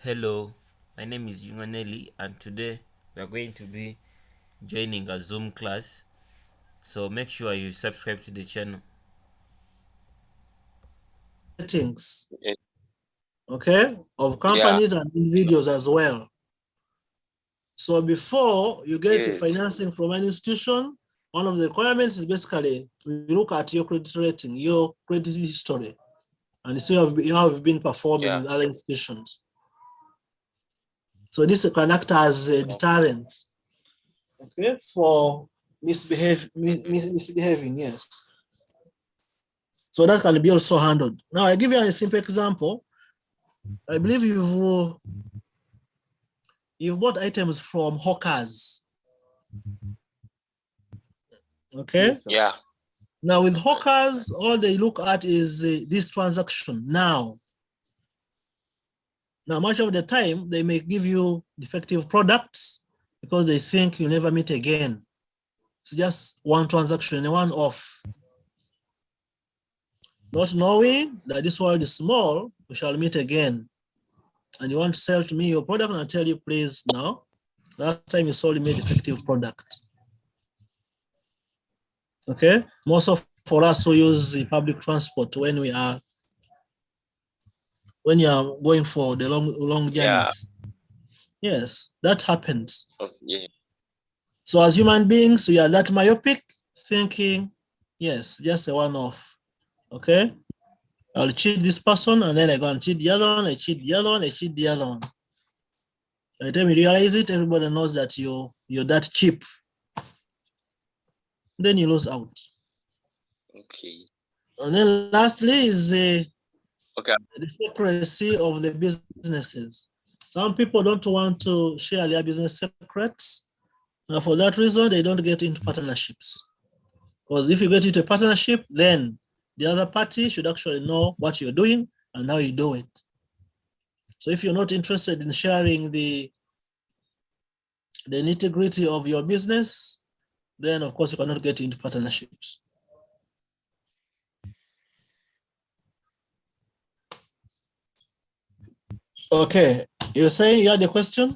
Hello, my name is Junganeli, and today we are going to be joining a Zoom class. So make sure you subscribe to the channel. Settings, okay, of companies and individuals as well. So before you get financing from an institution, one of the requirements is basically you look at your credit rating, your credit history, and see how you've been performing with other institutions. So this can act as a deterrent, okay, for misbehaving, yes. So that can be also handled. Now I give you a simple example. I believe you've bought items from hawkers. Okay. Yeah. Now with hawkers, all they look at is this transaction now. Now, much of the time, they may give you defective products because they think you'll never meet again. It's just one transaction, one off. Not knowing that this world is small, we shall meet again. And you want to sell to me your product, and I tell you, please, no. Last time you sold me a defective product. Okay? Most of for us who use the public transport when you are going for the long journeys. Yes, that happens. Yeah. So as human beings, we are that myopic, thinking, yes, just a one-off. Okay? I'll cheat this person, and then I go and cheat the other one, I cheat the other one, I cheat the other one. By the time you realize it, everybody knows that you're that cheap. Then you lose out. Okay. And then lastly is the secrecy of the businesses. Some people don't want to share their business secrets. Now, for that reason, they don't get into partnerships. Because if you get into a partnership, then the other party should actually know what you're doing and how you do it. So if you're not interested in sharing the nitty-gritty of your business, then of course you cannot get into partnerships. Okay, you're saying you had a question?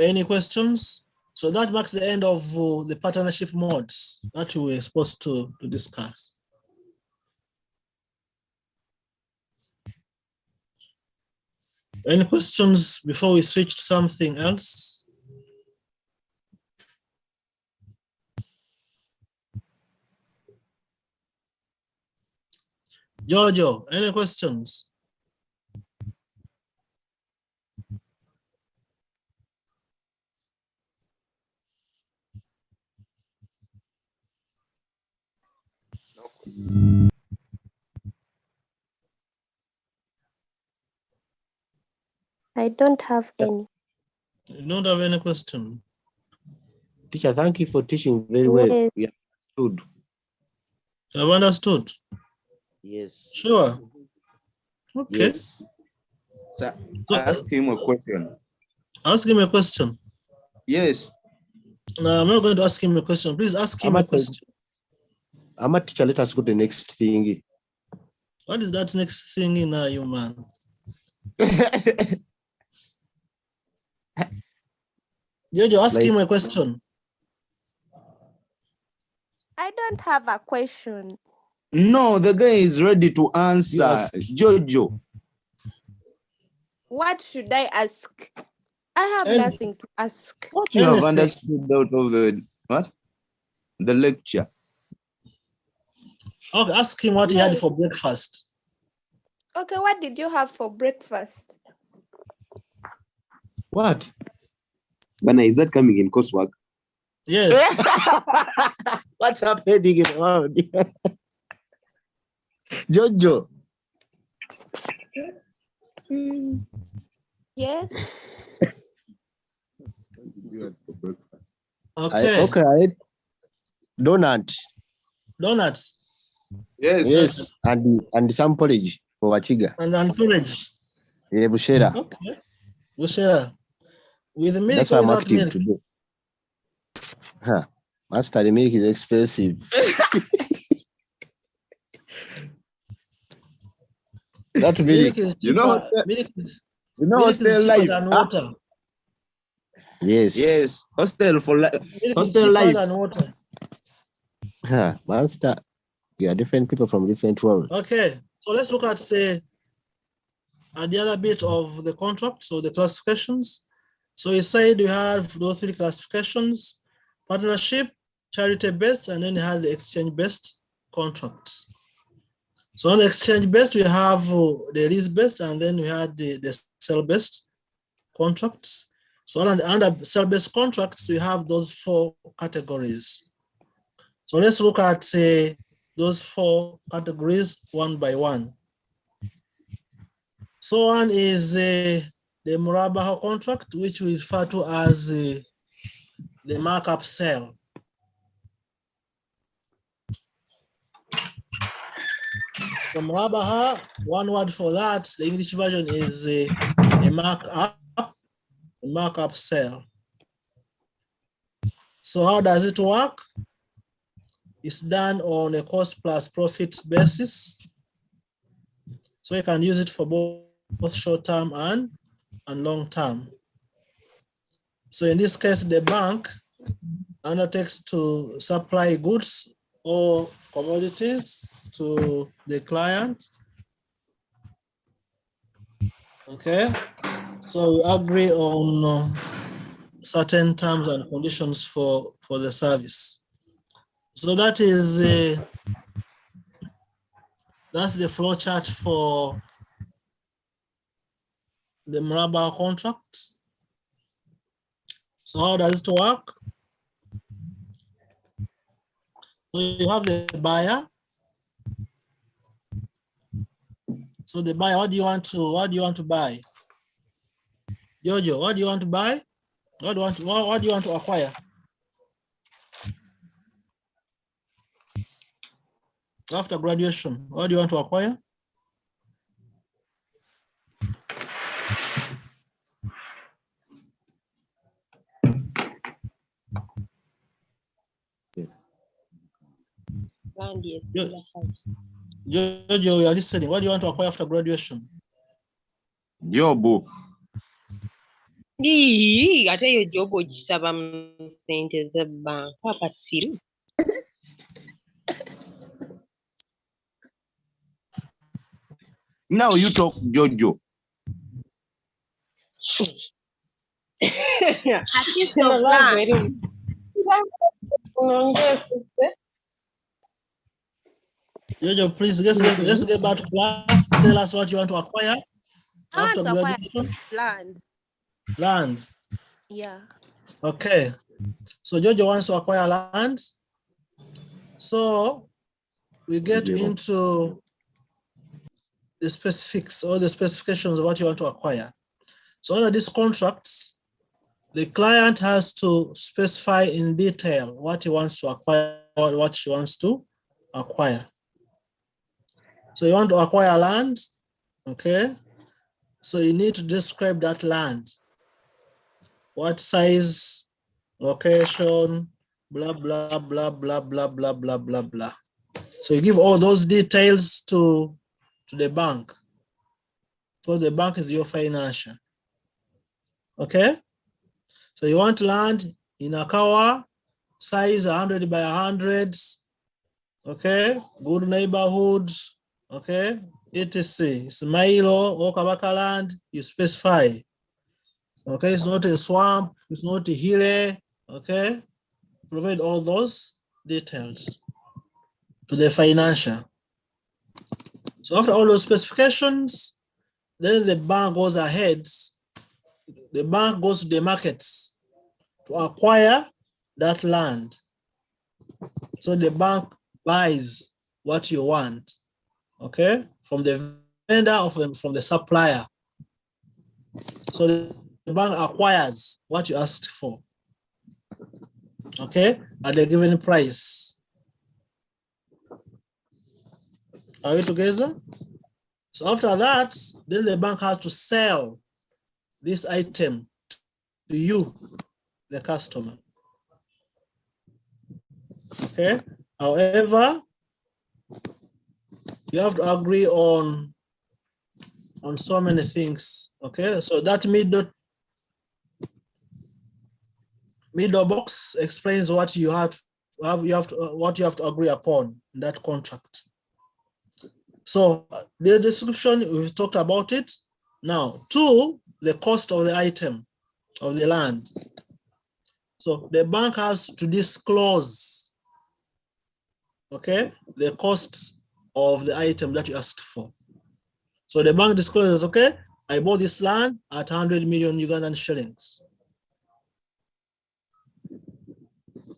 Any questions? So that marks the end of the partnership modes that we were supposed to discuss. Any questions before we switch to something else? Giorgio, any questions? I don't have any. You don't have any question? Teacher, thank you for teaching very well. Yes. We understood. I've understood. Yes. Sure. Okay. Yes. So ask him a question. Ask him a question. Yes. No, I'm not going to ask him a question. Please ask him a question. I'm a teacher. Let us go to the next thing. What is that next thing in you, man? Jojo, ask him a question. I don't have a question. No, the guy is ready to answer. Yes. Jojo. What should I ask? I have nothing to ask. What you have understood out of the what? The lecture. Okay, ask him what he had for breakfast. Okay, what did you have for breakfast? What? Bana, is that coming in coursework? Yes. What's happening around here? Jojo. Yes. Okay. Okay. Donuts. Yes. Yes. And some porridge for Wachiga. And porridge. Yeah, bushera. Okay. Bushera. With milk. That's why I'm active today. Huh. Master, the milk is expensive. That Milk is you know, cheaper. Milk hostel is cheaper life. than water. Yes. Hostel for Milk is hostel cheaper life. than water. Master, you are different people from different worlds. Okay, so let's look at the other bit of the contract, so the classifications. So he said you have those three classifications: partnership, charity-based, and then you have the exchange-based contracts. So on exchange-based, we have the lease-based, and then we have the sale-based contracts. So under sale-based contracts, we have those four categories. So let's look at those four categories one by one. So one is the Muraba contract, which we refer to as the markup sale. So Muraba, one word for that, the English version is a markup sale. So how does it work? It's done on a cost plus profit basis. So you can use it for both short-term and long-term. So in this case, the bank undertakes to supply goods or commodities to the client. Okay, so we agree on certain terms and conditions for the service. So that is that's the flow chart for the Muraba contract. So how does it work? So you have the buyer. So the buyer, what do you want to buy? Jojo, what do you want to buy? What do you want to acquire? After graduation, what do you want to acquire? Jojo, you are listening. What do you want to acquire after graduation? Job. Ate yo job ogisaba mu ssente z'ebbanka akasiru. Now you talk Jojo. A piece of land. Jojo, please let's get back to class. Tell us what you want to acquire after graduation. Land. Land. Yeah. Okay. So Jojo wants to acquire land. So we get into the specifics or the specifications of what you want to acquire. So under these contracts, the client has to specify in detail what he wants to acquire or what she wants to acquire. So you want to acquire land, okay? So you need to describe that land. What size, location, blah, blah, blah, blah, blah, blah, blah, blah, blah. So you give all those details to the bank. So the bank is your financier. Okay? So you want land in Akawa, size 100 by 100, okay? Good neighborhoods, okay? etc. Smailo or Kabaka land, you specify. Okay, it's not a swamp, it's not a hill, okay? Provide all those details to the financier. So after all those specifications, then the bank goes ahead. The bank goes to the markets to acquire that land. So the bank buys what you want, okay, from the vendor or from the supplier. So the bank acquires what you asked for, okay, at the given price. Are you together? So after that, then the bank has to sell this item to you, the customer. Okay. However, you have to agree on on so many things. Okay, so that middle box explains what you have to agree upon in that contract. So the description, we've talked about it. Now, 2, the cost of the item, of the land. So the bank has to disclose, okay, the costs of the item that you asked for. So the bank discloses, okay, I bought this land at 100 million Ugandan shillings.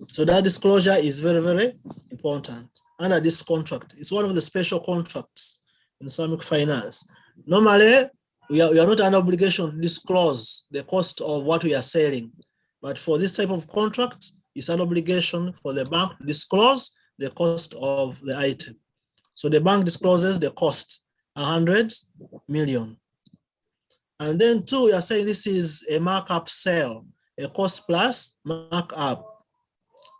So that disclosure is very, very important under this contract. It's one of the special contracts in Islamic finance. Normally, we are not under obligation to disclose the cost of what we are selling. But for this type of contract, it's an obligation for the bank to disclose the cost of the item. So the bank discloses the cost, 100 million. And then 2, we are saying this is a markup sale, a cost plus markup.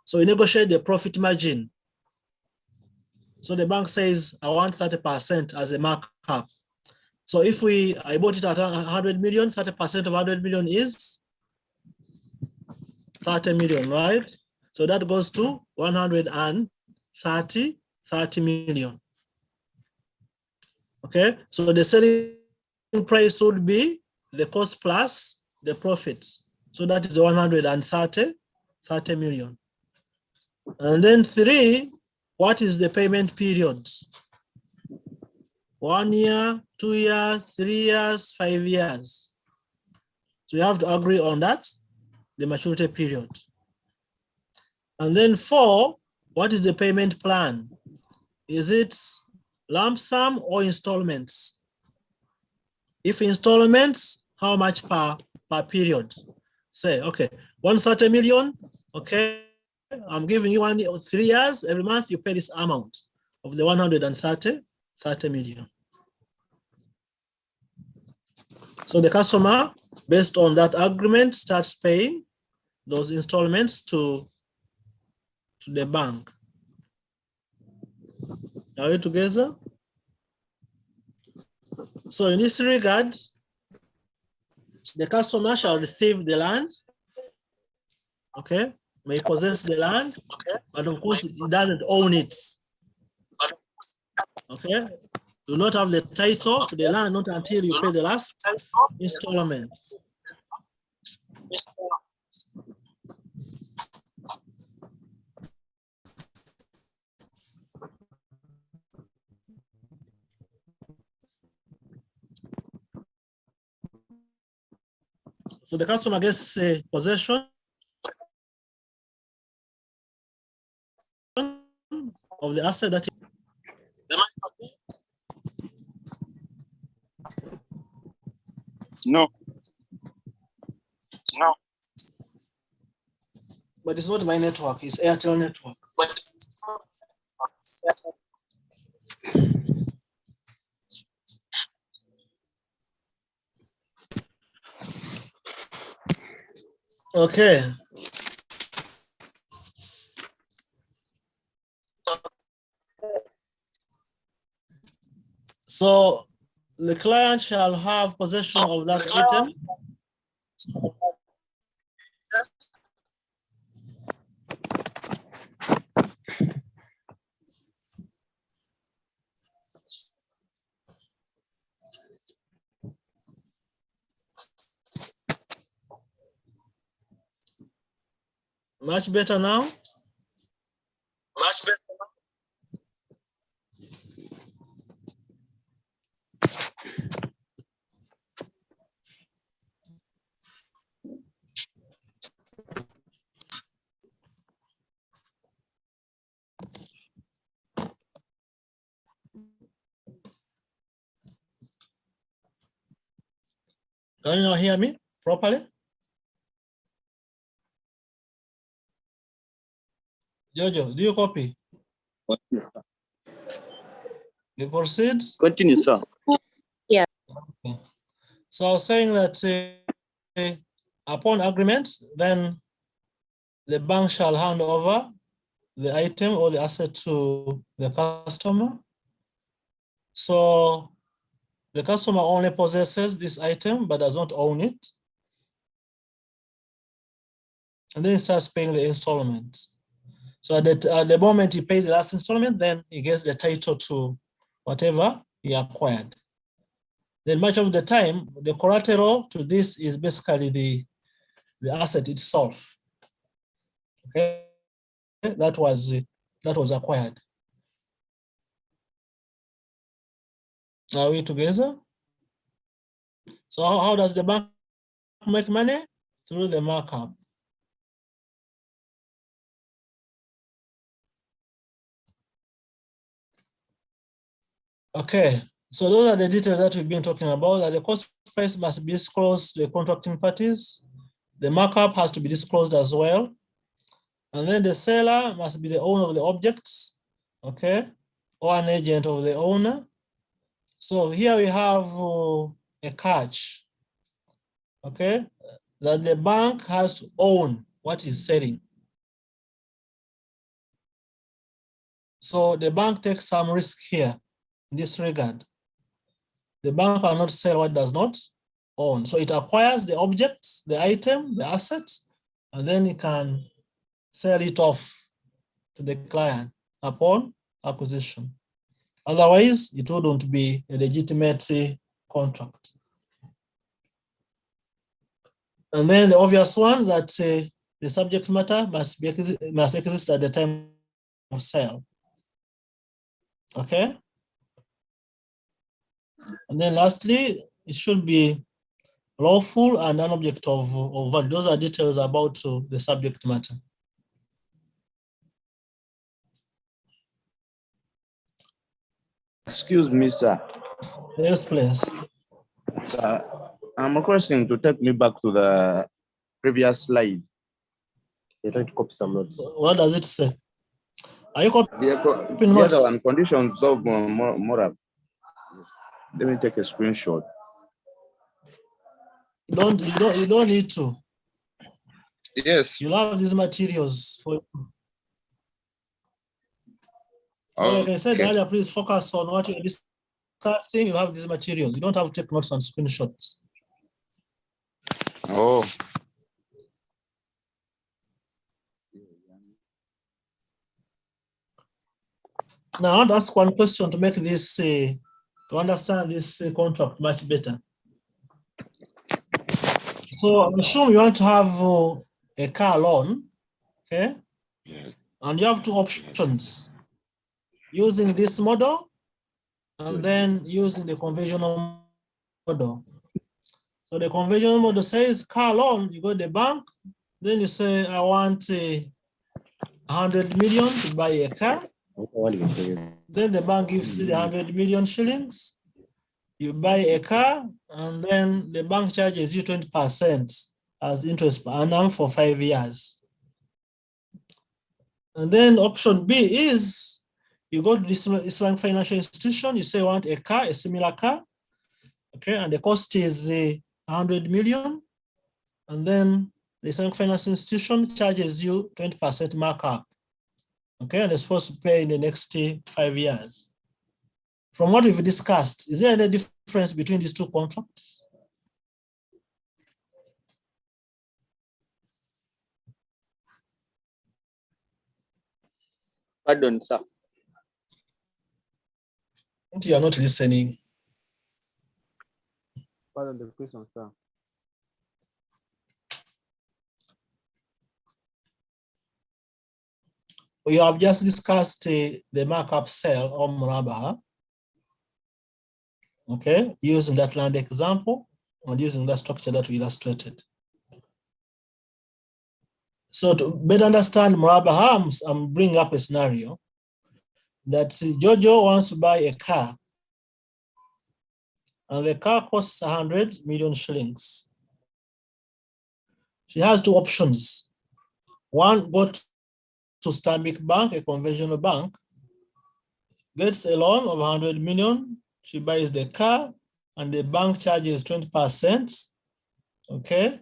So we negotiate the profit margin. So the bank says, I want 30% as a markup. So if I bought it at 100 million, 30% of 100 million is 30 million, right? So that goes to 130 million. Okay, so the selling price would be the cost plus the profits. So that is 130 million. And then 3, what is the payment period? 1 year, 2 years, 3 years, 5 years. So you have to agree on that, the maturity period. And then 4, what is the payment plan? Is it lump sum or installments? If installments, how much per period? Say, okay, 130 million, okay, I'm giving you 3 years, every month you pay this amount of the 130 million. So the customer, based on that agreement, starts paying those installments to the bank. Are we together? So in this regard, the customer shall receive the land, okay, may possess the land, but of course it doesn't own it. Okay, do not have the title to the land, not until you pay the last installment. So the customer gets possession of the asset that No. but it's not my network, it's Airtel network. Okay. So the client shall have possession of that item. Much better now? Much better now. Can you not hear me properly? Jojo, do you copy? You proceed? Continue, sir. Yeah. Okay. So I was saying that upon agreement, then the bank shall hand over the item or the asset to the customer. So the customer only possesses this item but does not own it. And then he starts paying the installments. So at the moment he pays the last installment, then he gets the title to whatever he acquired. Then much of the time, the collateral to this is basically the asset itself. Okay, that was acquired. Are we together? So how does the bank make money? Through the markup. Okay, so those are the details that we've been talking about, that the cost price must be disclosed to the contracting parties. The markup has to be disclosed as well. And then the seller must be the owner of the objects, okay, or an agent of the owner. So here we have a catch, okay, that the bank has to own what is selling. So the bank takes some risk here in this regard. The bank cannot sell what it does not own. So it acquires the objects, the item, the assets, and then it can sell it off to the client upon acquisition. Otherwise, it wouldn't be a legitimate contract. And then the obvious one, that the subject matter must exist at the time of sale. Okay. And then lastly, it should be lawful and an object of value. Those are details about the subject matter. Excuse me, sir. Yes, please. Sir, I'm requesting to take me back to the previous slide. You're trying to copy some notes. What does it say? Are you copying The notes? other one, conditions of Muraba. Let me take a screenshot. You don't need to. Yes. You'll have these materials for. Like I said earlier, please focus on what you're discussing. You'll have these materials. You don't have to take notes and screenshots. Oh. Now I want to ask one question to make this to understand this contract much better. So I'm sure you want to have a car loan, okay? Yes. And you have two options: using this model and then using the conventional model. So the conventional model says car loan, you go to the bank, then you say, I want 100 million to buy a car. Then the bank gives you the 100 million shillings. You buy a car, and then the bank charges you 20% as interest per annum for 5 years. And then option B is you go to this Islamic financial institution, you say you want a car, a similar car, okay, and the cost is 100 million, and then the Islamic financial institution charges you 20% markup, okay, and they're supposed to pay in the next 5 years. From what we've discussed, is there any difference between these two contracts? Pardon, sir. You are not listening. Pardon the question, sir. We have just discussed the markup sale on Muraba, okay, using that land example and using that structure that we illustrated. So to better understand Muraba, I'm bringing up a scenario that Jojo wants to buy a car, and the car costs 100 million shillings. She has two options. One, go to Islamic bank, a conventional bank, gets a loan of 100 million. She buys the car, and the bank charges 20%, okay?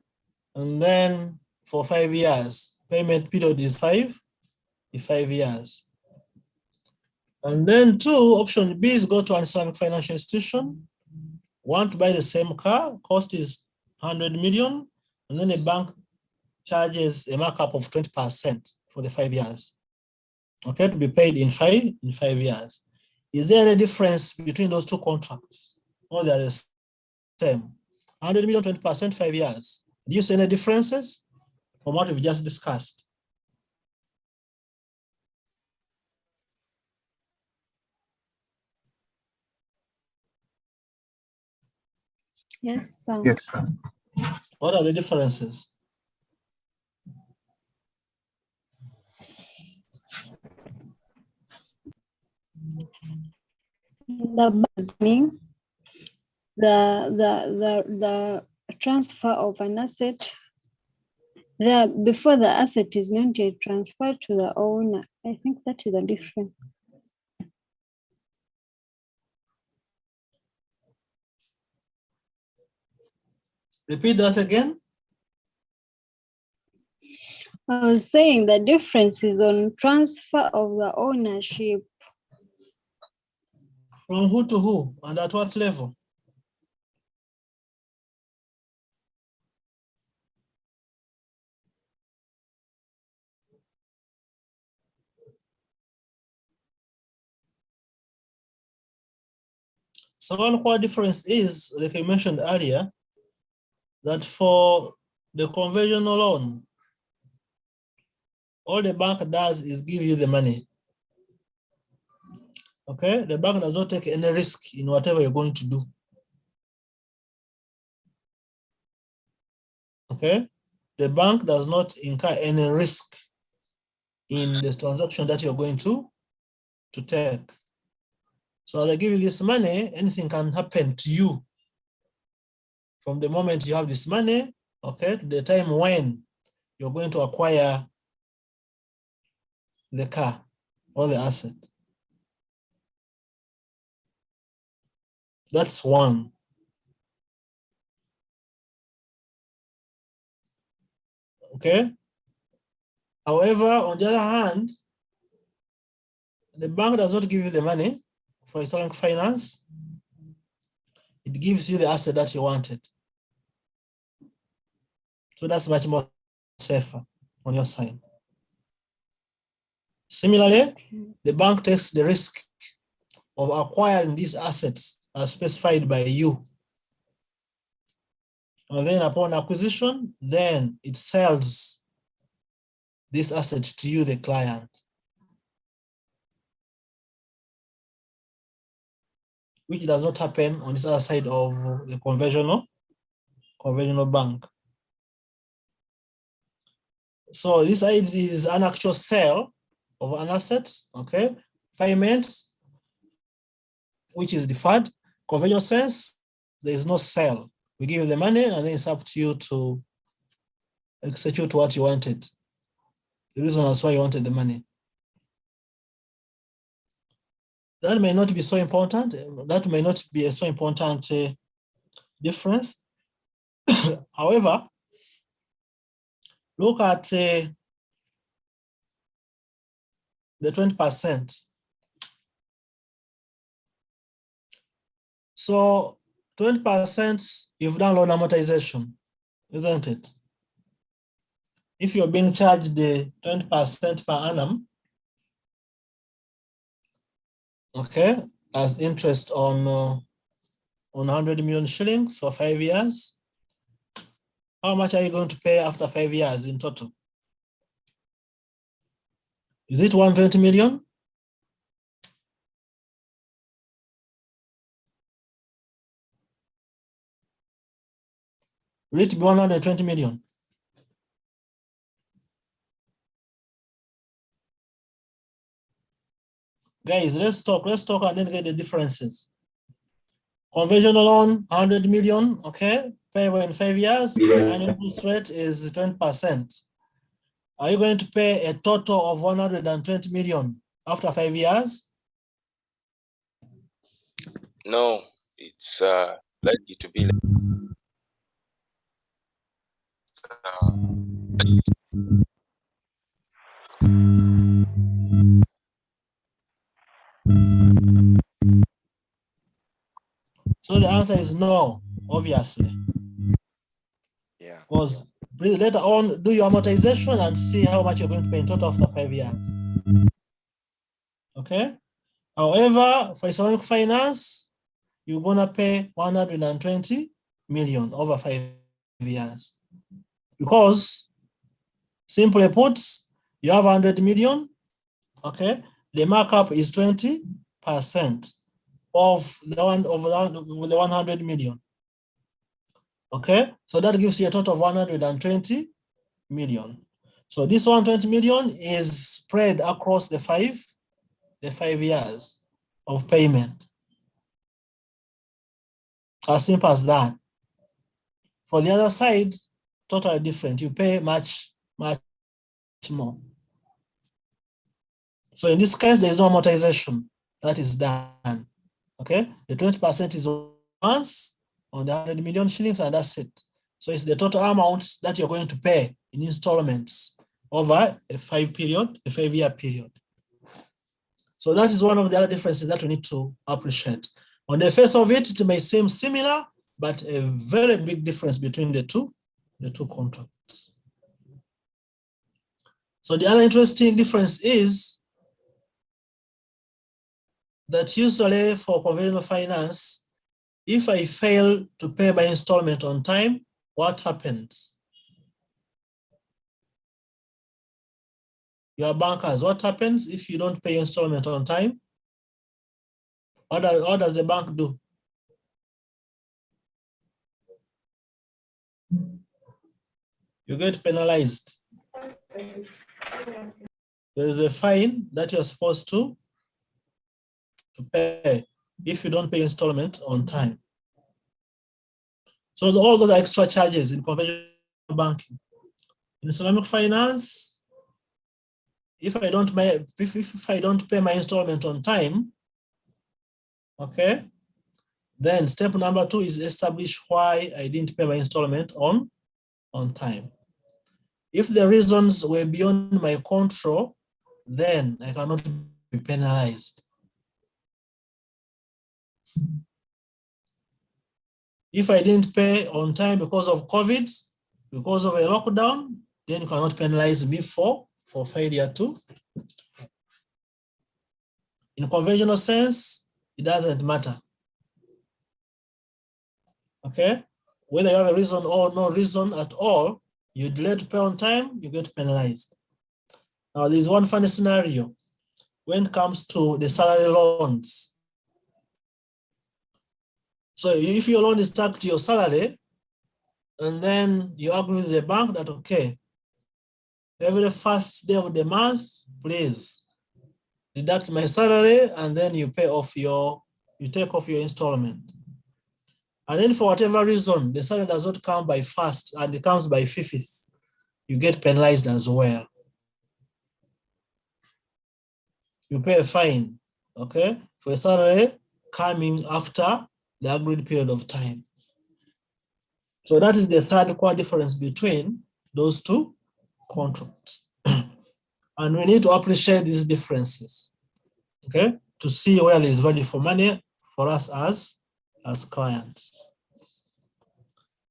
And then for 5 years, payment period is 5 years. And then two, option B is go to an Islamic financial institution, want to buy the same car, cost is 100 million, and then the bank charges a markup of 20% for the 5 years. Okay, to be paid in 5 years. Is there any difference between those two contracts? Or they are the same? 100 million, 20%, 5 years. Do you see any differences from what we've just discussed? Yes, sir. Yes, sir. What are the differences? The bargaining, the transfer of an asset, before the asset is not yet transferred to the owner. I think that is a difference. Repeat that again. I was saying the difference is on transfer of the ownership. From who to who and at what level? So one core difference is, like I mentioned earlier, that for the conventional loan, all the bank does is give you the money. Okay, the bank does not take any risk in whatever you're going to do. Okay, the bank does not incur any risk in this transaction that you're going to take. So they give you this money, anything can happen to you from the moment you have this money, okay, to the time when you're going to acquire the car or the asset. That's one. Okay. However, on the other hand, the bank does not give you the money for Islamic finance. It gives you the asset that you wanted. So that's much more safer on your side. Similarly, the bank takes the risk of acquiring these assets as specified by you. And then upon acquisition, then it sells this asset to you, the client, which does not happen on this other side of the conventional bank. So this is an actual sale of an asset, okay? Payment, which is deferred. Conventional sense, there is no sale. We give you the money and then it's up to you to execute what you wanted. The reason that's why you wanted the money. That may not be so important. That may not be a so important difference. However, look at the 20%. So 20%, you've done loan amortization, isn't it? If you're being charged the 20% per annum, okay, as interest on 100 million shillings for 5 years, how much are you going to pay after 5 years in total? Is it 120 million? Will it be 120 million? Guys, let's talk and then get the differences. Conventional loan, 100 million, okay, payable in 5 years, and interest rate is 20%. Are you going to pay a total of 120 million after 5 years? No, it's likely to be So the answer is no, obviously. Yeah. Because later on, do your amortization and see how much you're going to pay in total after 5 years. Okay. However, for Islamic finance, you're gonna pay 120 million over 5 years. Because simply put, you have 100 million, okay? The markup is 20% of the 100 million. Okay, so that gives you a total of 120 million. So this 120 million is spread across the five years of payment. As simple as that. For the other side, totally different. You pay much more. So in this case, there is no amortization. That is done. Okay, the 20% is once on the 100 million shillings, and that's it. So it's the total amount that you're going to pay in installments over a 5-year period. So that is one of the other differences that we need to appreciate. On the face of it, it may seem similar, but a very big difference between the two contracts. So the other interesting difference is that usually for conventional finance, if I fail to pay my installment on time, what happens? Your bankers, what happens if you don't pay your installment on time? What does the bank do? You get penalized. There is a fine that you're supposed to pay if you don't pay installment on time. So all those are extra charges in conventional banking. In Islamic finance, if I don't pay my installment on time, okay, then step number 2 is establish why I didn't pay my installment on time. If the reasons were beyond my control, then I cannot be penalized. If I didn't pay on time because of COVID, because of a lockdown, then you cannot penalize me for failure to. In conventional sense, it doesn't matter. Okay? Whether you have a reason or no reason at all, you delay to pay on time, you get penalized. Now, there's one funny scenario when it comes to the salary loans. So if your loan is tagged to your salary, and then you agree with the bank that, okay, every first day of the month, please deduct my salary, and then you take off your installment. And then for whatever reason, the salary does not come by first and it comes by 5th, you get penalized as well. You pay a fine, okay, for a salary coming after the agreed period of time. So that is the third core difference between those two contracts. And we need to appreciate these differences, okay, to see where there is value for money for us as clients.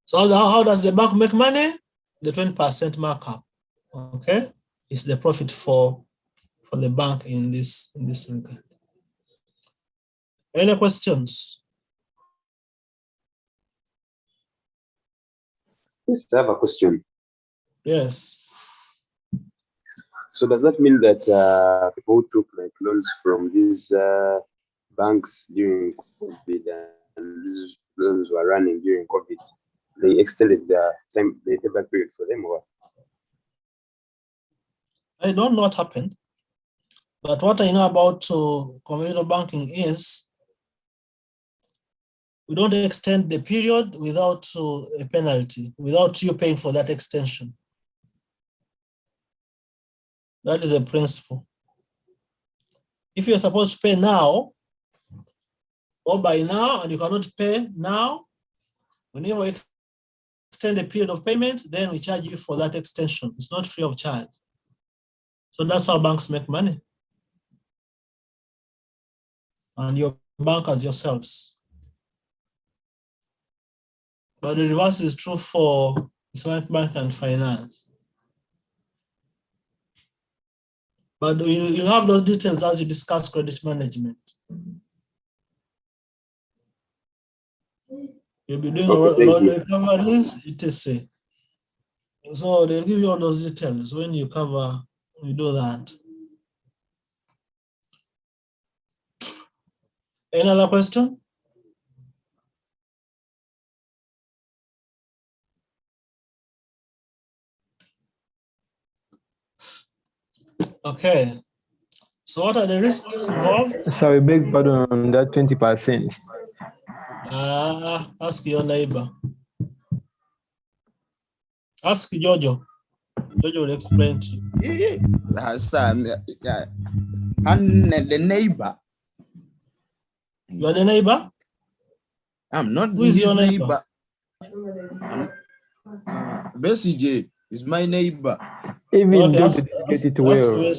So how does the bank make money? The 20% markup, okay, is the profit for the bank in this regard. Any questions? Yes, I have a question. Yes. So does that mean that people who took like loans from these banks during COVID and these loans were running during COVID, they extended the time, the payback period for them, or? I don't know what happened, but what I know about conventional banking is we don't extend the period without a penalty, without you paying for that extension. That is a principle. If you're supposed to pay now, or by now, and you cannot pay now, whenever we extend the period of payment, then we charge you for that extension. It's not free of charge. So that's how banks make money. And your bankers yourselves. But the reverse is true for Islamic bank and finance. But you'll have those details as you discuss credit management. You'll be doing loan recoveries, etc. So they'll give you all those details when you do that. Any other question? Okay. So what are the risks involved? Sorry, beg pardon on that 20%. Ask your neighbor. Ask Jojo. Jojo will explain to you. The neighbor. You are the neighbor? I'm not. Who is your neighbor? BSJ is my neighbor. Even Okay, though they didn't get it well.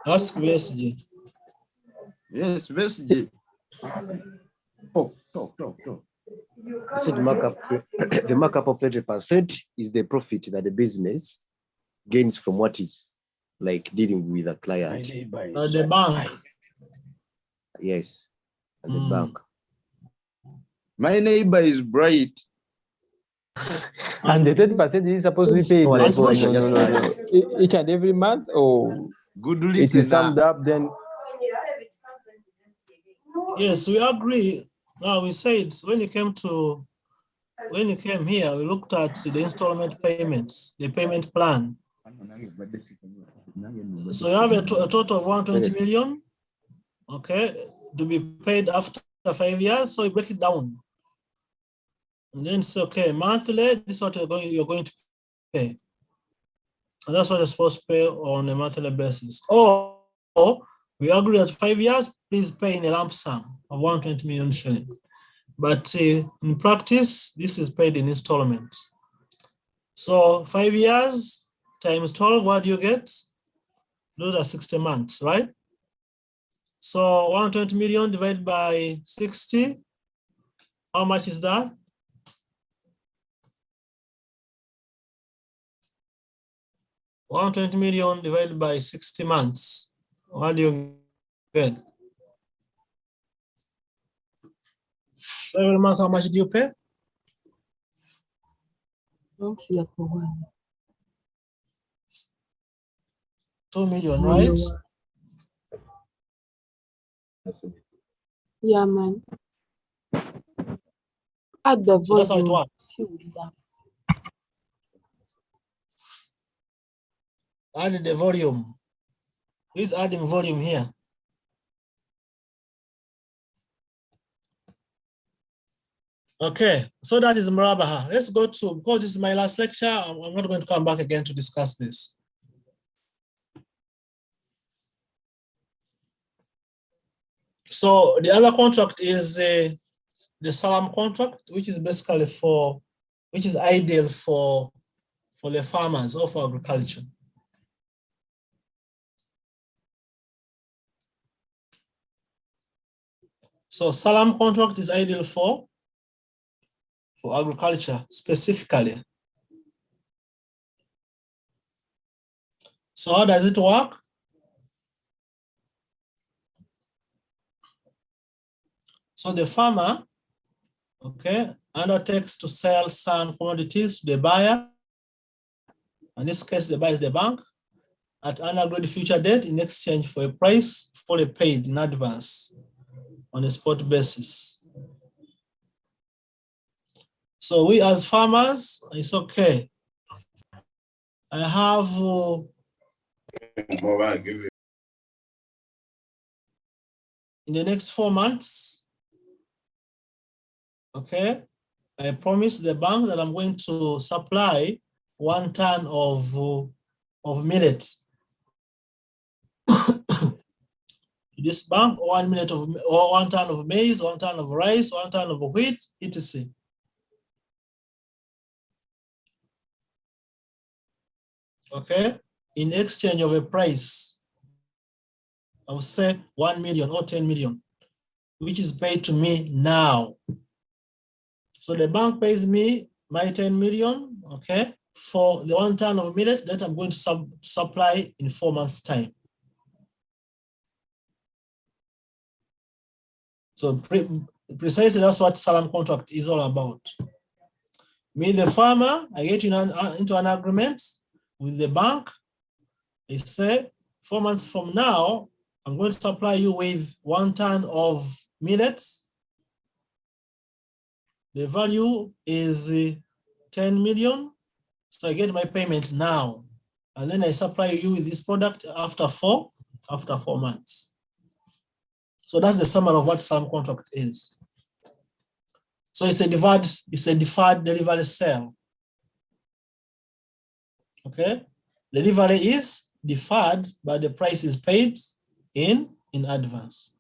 Ask BSJ. Yes, BSJ. Talk. I said markup. The markup of 30% is the profit that the business gains from what is like dealing with a client. The bank. Yes, at the bank. My neighbor is bright. And the 30% is supposed to be paid like No. each and every month, or good it is summed up then. Yes, we agree. Now we said when you came here, we looked at the installment payments, the payment plan. So you have a total of 120 million, okay, to be paid after 5 years. So you break it down. And then it's okay, monthly, this is what you're going to pay. And that's what you're supposed to pay on a monthly basis. Or we agree that 5 years, please pay in a lump sum of 120 million shilling. But in practice, this is paid in installments. So 5 years times 12, what do you get? Those are 60 months, right? So 120 million divided by 60, how much is that? $120 million divided by 60 months. What do you get? So every month, how much do you pay? $2 million, right? Yeah, man. Add the So that's how it volume. works. Add the volume. Who is adding volume here? Okay, so that is Muraba. Let's go to, because this is my last lecture, I'm not going to come back again to discuss this. So the other contract is the Salam Contract, which is basically which is ideal for the farmers or for agriculture. So Salam Contract is ideal for agriculture specifically. So how does it work? So the farmer, okay, undertakes to sell some commodities to the buyer. In this case, the buyer is the bank, at an agreed future date in exchange for a price fully paid in advance on a spot basis. So we as farmers, it's okay. I have in the next 4 months, okay, I promise the bank that I'm going to supply 1 ton of millet to this bank, 1 ton of maize, 1 ton of rice, 1 ton of wheat, etc. Okay, in exchange of a price, I would say 1 million or 10 million, which is paid to me now. So the bank pays me my 10 million, okay, for the 1 ton of millet that I'm going to supply in 4 months' time. So precisely that's what Salam contract is all about. Me, the farmer, I get into an agreement with the bank. They say 4 months from now, I'm going to supply you with 1 ton of millet. The value is 10 million. So I get my payment now. And then I supply you with this product after 4 months. So that's the summary of what Salam contract is. So it's a deferred delivery sale. Okay, delivery is deferred, but the price is paid in advance.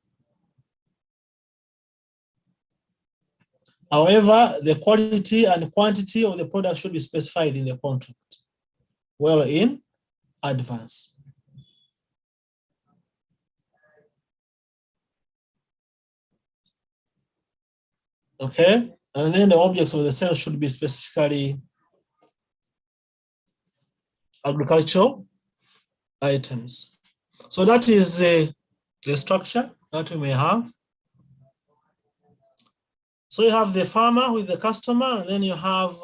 However, the quality and quantity of the product should be specified in the contract, well in advance. Okay, and then the objects of the sale should be specifically agricultural items. So that is the structure that we may have. So you have the farmer with the customer, and then you have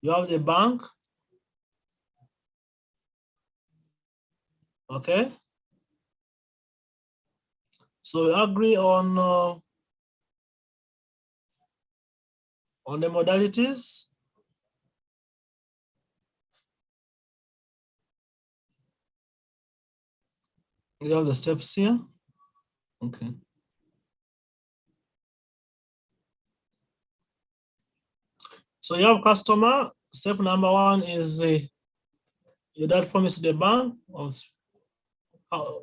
the bank. Okay. So you agree on the modalities. You have the steps here. Okay. So you have customer. Step number 1 is you that promise the bank of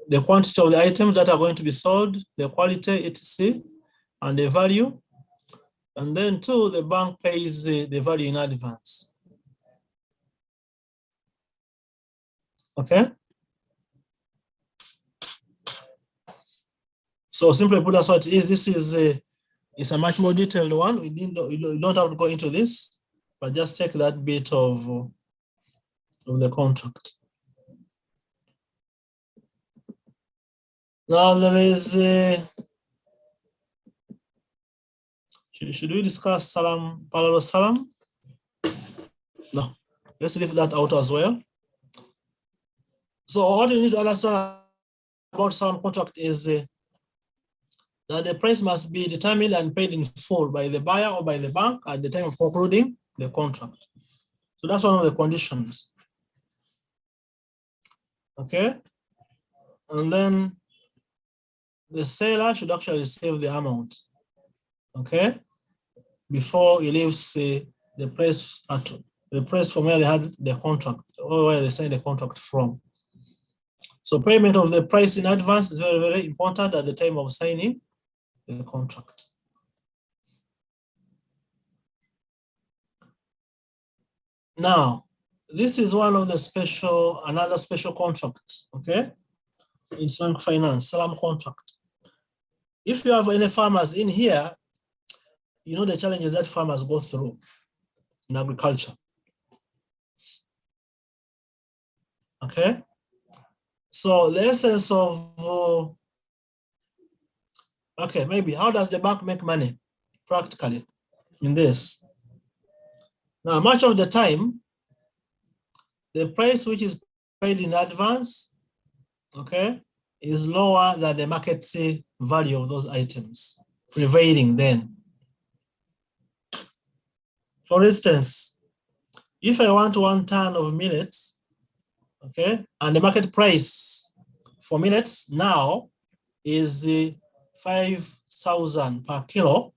the quantity of the items that are going to be sold, the quality, etc., and the value. And then 2, the bank pays the value in advance. Okay. So simply put, that's what it is. This is it's a much more detailed one. You don't have to go into this, but just take that bit of the contract. Now there is should we discuss Salam, parallel Salam? No, let's leave that out as well. So what you need to understand about Salam contract is that the price must be determined and paid in full by the buyer or by the bank at the time of concluding the contract. So that's one of the conditions. Okay. And then the seller should actually receive the amount. Okay. Before he leaves the place from where they had the contract or where they signed the contract from. So payment of the price in advance is very, very important at the time of signing the contract. Now, this is one of the another special contracts, okay? In Islamic finance, Salam contract. If you have any farmers in here, you know the challenges that farmers go through in agriculture. Okay? So the essence of, okay, maybe how does the bank make money practically in this? Now, much of the time, the price which is paid in advance, okay, is lower than the market value of those items prevailing then. For instance, if I want 1 ton of millets, okay, and the market price for millets now is 5,000 per kilo.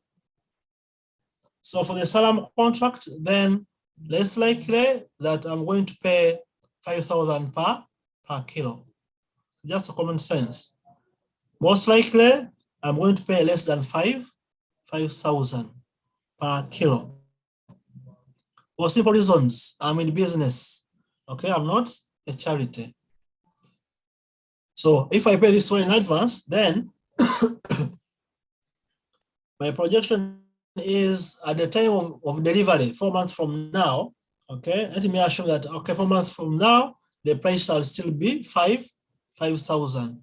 So for the Salam contract, then less likely that I'm going to pay 5,000 per kilo. Just a common sense. Most likely, I'm going to pay less than 5,000 per kilo. For simple reasons, I'm in business. Okay, I'm not a charity. So if I pay this one in advance, then my projection is at the time of delivery, 4 months from now. Okay, let me assume that, okay, 4 months from now, the price shall still be 5,000.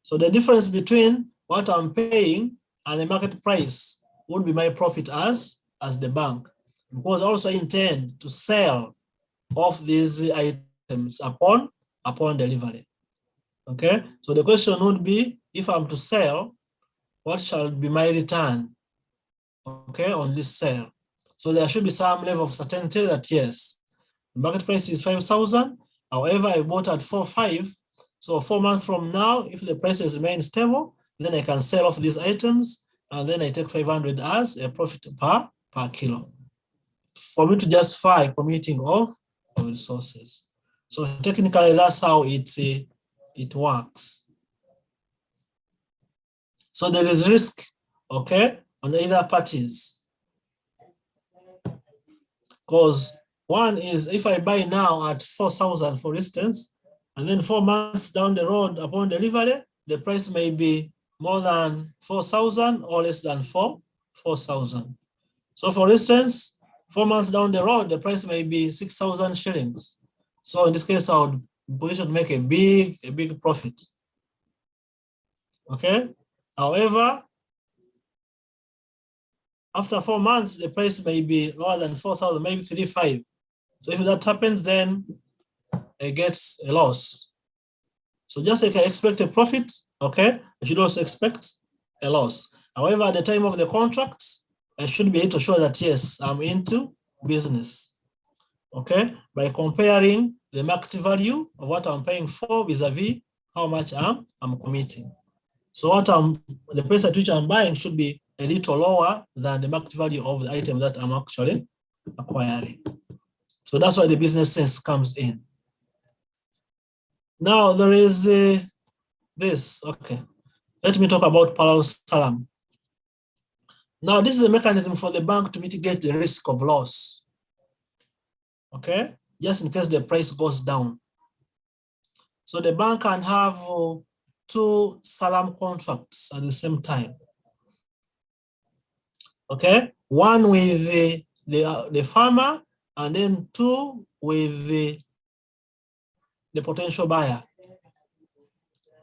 So the difference between what I'm paying and the market price would be my profit as the bank, because I also intend to sell off these items upon delivery. Okay, so the question would be, if I'm to sell, what shall be my return, okay, on this sale? So there should be some level of certainty that yes, the market price is 5,000. However, I bought at 4,500. So 4 months from now, if the prices remain stable, then I can sell off these items, and then I take 500 as a profit per kilo, for me to justify committing of resources. So technically, that's how it works. So there is risk, okay, on either parties. Because one is, if I buy now at 4,000, for instance, and then 4 months down the road upon delivery, the price may be more than 4,000 or less than 4,000. So for instance, 4 months down the road, the price may be 6,000 shillings. So in this case, I would position to make a big profit. Okay. However, after 4 months, the price may be lower than 4,000, maybe 3,500. So if that happens, then it gets a loss. So just like I expect a profit, okay, I should also expect a loss. However, at the time of the contract, I should be able to show that yes, I'm into business, okay, by comparing the market value of what I'm paying for vis-a-vis how much I'm committing. So the price at which I'm buying should be a little lower than the market value of the item that I'm actually acquiring. So that's why the business sense comes in. Now there is this, okay. Let me talk about parallel salam. Now this is a mechanism for the bank to mitigate the risk of loss, okay, just in case the price goes down. So the bank can have 2 salam contracts at the same time, okay, one with the farmer, and then 2 with the potential buyer,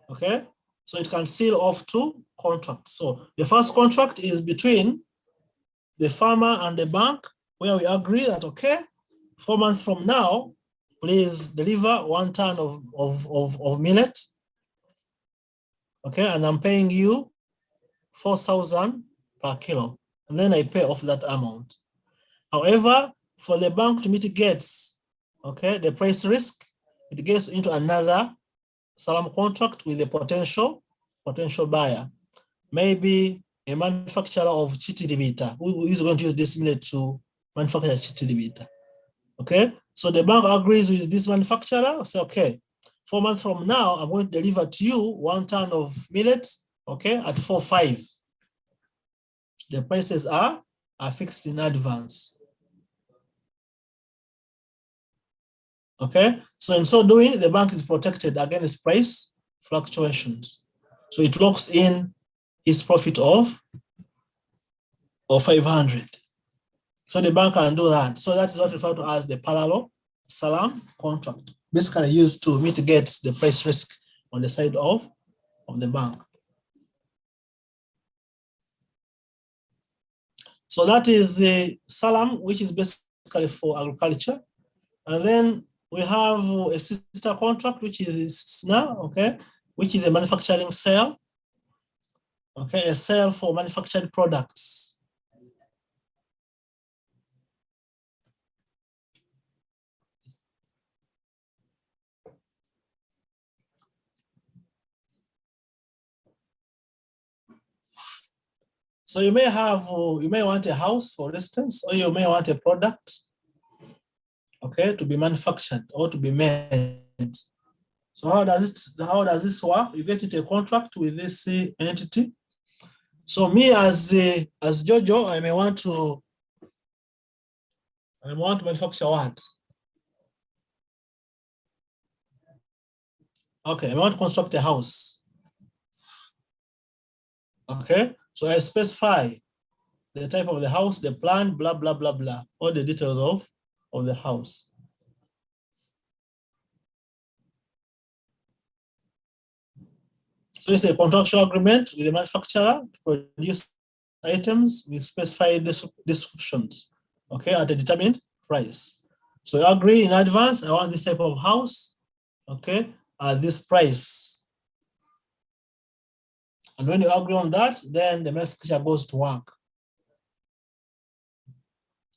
okay. So it can seal off 2 contracts. So the first contract is between the farmer and the bank, where we agree that, okay, 4 months from now, please deliver 1 ton of millet, okay, and I'm paying you 4,000 per kilo, and then I pay off that amount. However, for the bank to mitigate, okay, the price risk, it gets into another salam contract with a potential buyer, maybe a manufacturer of chitilibita who is going to use this millet to manufacture chitilibita. Okay, so the bank agrees with this manufacturer, say, okay, 4 months from now, I'm going to deliver to you 1 ton of millet, okay, at 4,500. The prices are fixed in advance. Okay, so in so doing, the bank is protected against price fluctuations. So it locks in its profit of 500. So the bank can do that. So that is what we refer to as the parallel salam contract, basically used to mitigate the price risk on the side of the bank. So that is the salam, which is basically for agriculture. And then we have a sister contract, which is SNA, okay, which is a manufacturing sale, okay, a sale for manufactured products. So you may want a house, for instance, or you may want a product, okay, to be manufactured or to be made. So how does this work? You get into a contract with this entity. So me as Jojo, I may want to manufacture what? Okay, I want to construct a house. Okay, so I specify the type of the house, the plan, blah, blah, blah, blah, all the details of the house. So it's a contractual agreement with the manufacturer to produce items with specified descriptions, okay, at a determined price. So you agree in advance, I want this type of house, okay, at this price. And when you agree on that, then the manufacturer goes to work,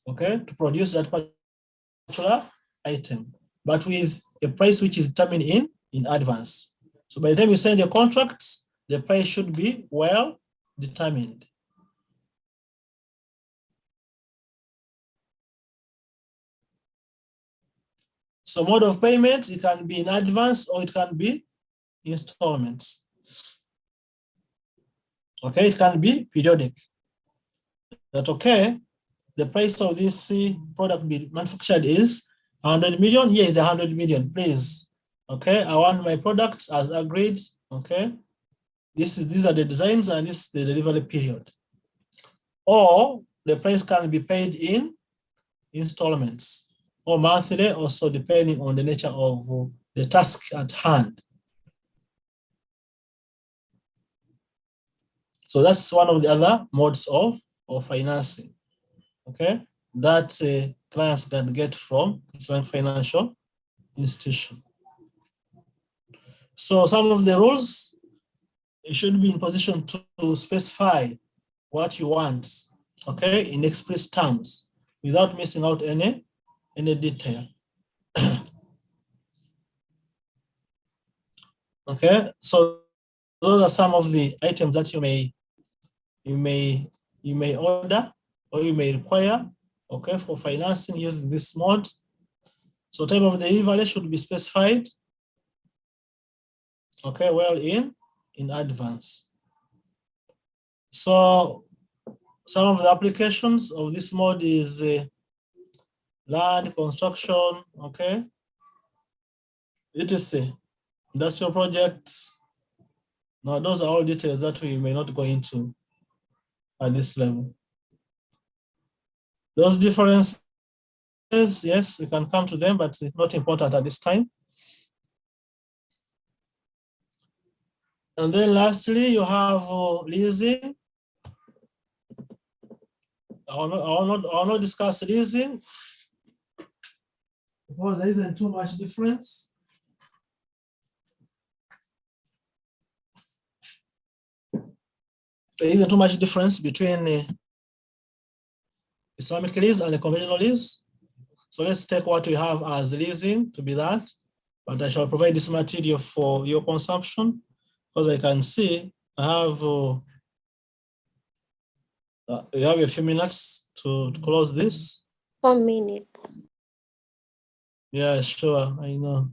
okay, to produce that particular item, but with a price which is determined in advance. So by the time you send the contracts, the price should be well determined. So mode of payment, it can be in advance or it can be installments. Okay, it can be periodic. That okay, the price of this product be manufactured is 100 million. Here is the 100 million, please. Okay, I want my products as agreed. Okay, these are the designs and this is the delivery period. Or the price can be paid in installments or monthly, also depending on the nature of the task at hand. So that's one of the other modes of financing, okay, that clients can get from Islamic financial institution. So some of the rules, you should be in position to specify what you want, okay, in explicit terms, without missing out any detail. Okay, so those are some of the items that you may order or you may require, okay, for financing using this mode. So type of delivery should be specified, okay, well in advance. So some of the applications of this mode is land, construction, okay, etc. Industrial projects. Now those are all details that we may not go into at this level. Those differences, yes, we can come to them, but it's not important at this time. And then lastly, you have leasing. I will not discuss leasing because there isn't too much difference. There isn't too much difference between Islamic lease and the conventional lease. So let's take what we have as leasing to be that, but I shall provide this material for your consumption because I can see I have you have a few minutes to close this. 4 minutes. Yeah, sure, I know.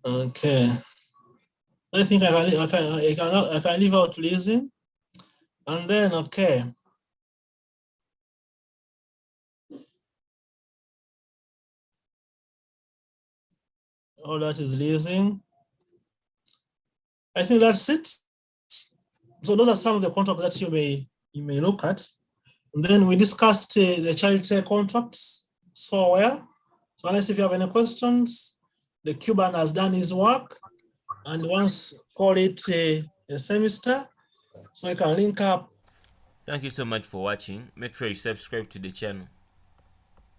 Okay. I think I can leave out leasing, and then okay. All that is leasing. I think that's it. So those are some of the contracts that you may look at. And then we discussed the child care contracts so well. So unless if you have any questions, the Cuban has done his work and once call it a semester, so I can link up. Thank you so much for watching. Make sure you subscribe to the channel.